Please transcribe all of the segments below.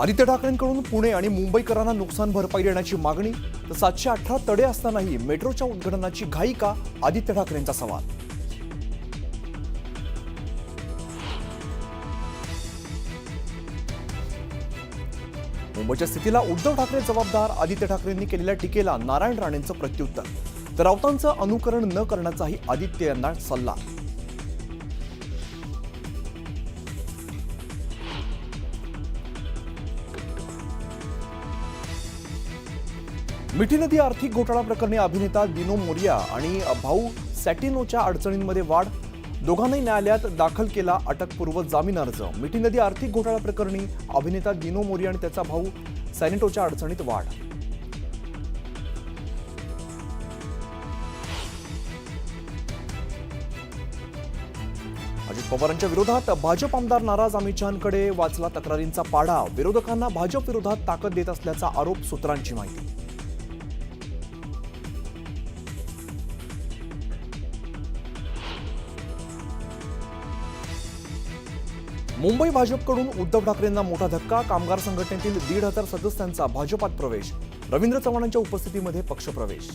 आदित्य ठाकरेंकडून पुणे आणि मुंबईकरांना नुकसान भरपाई देण्याची मागणी तर 718 तडे असतानाही मेट्रोच्या उद्घाटनाची घाई का? आदित्य ठाकरेंचा सवाल. मुंबईच्या स्थितीला उद्धव ठाकरे जबाबदार. आदित्य ठाकरेंनी केलेल्या टीकेला नारायण राणेंचं प्रत्युत्तर. तर राऊतांचं अनुकरण न करण्याचाही आदित्य यांना सल्ला. मिठी नदी आर्थिक घोटाळा प्रकरणी अभिनेता दिनो मोरिया आणि भाऊ सॅटिनोच्या अडचणींमध्ये वाढ. दोघांनाही न्यायालयात दाखल केला अटकपूर्व जामीन अर्ज. मिठी नदी आर्थिक घोटाळा प्रकरणी अभिनेता दिनो मोरिया आणि त्याचा भाऊ सॅनिटोच्या अडचणीत वाढ. अजित पवारांच्या विरोधात भाजप आमदार नाराज. अमित शहांकडे वाचला तक्रारींचा पाढा. विरोधकांना भाजप विरोधात ताकद देत असल्याचा आरोप. सूत्रांची माहिती. मुंबई भाजपकडून उद्धव ठाकरेंना मोठा धक्का. कामगार संघटनेतील 1,500 सदस्यांचा भाजपात प्रवेश. रवींद्र चव्हाणांच्या उपस्थितीमध्ये पक्षप्रवेश.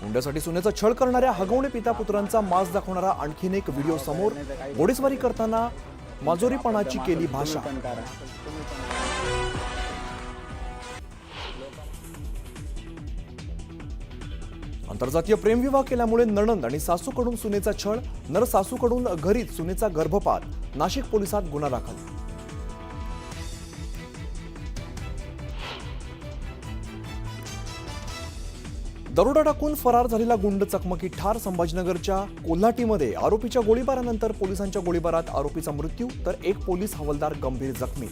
हुंड्यासाठी सोन्याचा छळ करणाऱ्या हगवणे पिता पुत्रांचा माज दाखवणारा आणखीन एक व्हिडिओ समोर. घोडेस्वारी करताना माजोरीपणाची केली भाषा. आंतरजातीय प्रेमविवाह केल्यामुळे नणंद आणि सासूकडून सुनेचा छळ. नर सासूकडून घरीच सुनेचा गर्भपात. नाशिक पोलिसात गुन्हा दाखल. दरोडा टाकून फरार झालेला गुंड चकमकीत ठार. संभाजीनगरच्या कोल्हाटीमध्ये आरोपीच्या गोळीबारानंतर पोलिसांच्या गोळीबारात आरोपीचा मृत्यू तर एक पोलीस हवालदार गंभीर जखमी.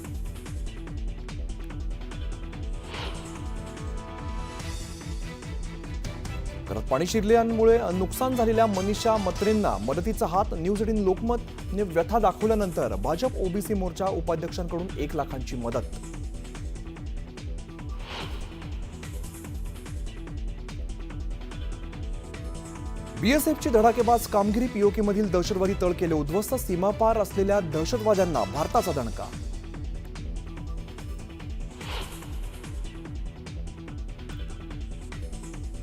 घरात पाणी शिरल्यामुळे नुकसान झालेल्या मनीषा मत्रेंना मदतीचा हात. न्यूज 18 लोकमतने व्यथा दाखवल्यानंतर भाजप ओबीसी मोर्चा उपाध्यक्षांकडून 1 लाखांची मदत. बीएसएफची धडाकेबाज कामगिरी. पीओकेमधील दहशतवादी तळ केले उद्ध्वस्त. सीमापार असलेल्या दहशतवाद्यांना भारताचा दणका.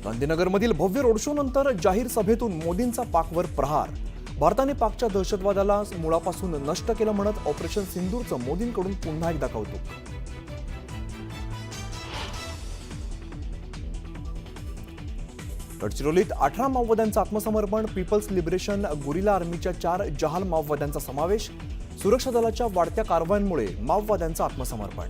गांधीनगरमधील भव्य रोड शो नंतर जाहीर सभेतून मोदींचा पाकवर प्रहार. भारताने पाकच्या दहशतवादाला मुळापासून नष्ट केलं म्हणत ऑपरेशन सिंदूरचं मोदींकडून पुन्हा एकदा कौतुक. गडचिरोलीत 18 माओवाद्यांचं आत्मसमर्पण. पीपल्स लिबरेशन गुरिला आर्मीच्या 4 जहाल माओवाद्यांचा समावेश. सुरक्षा दलाच्या वाढत्या कारवायांमुळे माओवाद्यांचं आत्मसमर्पण.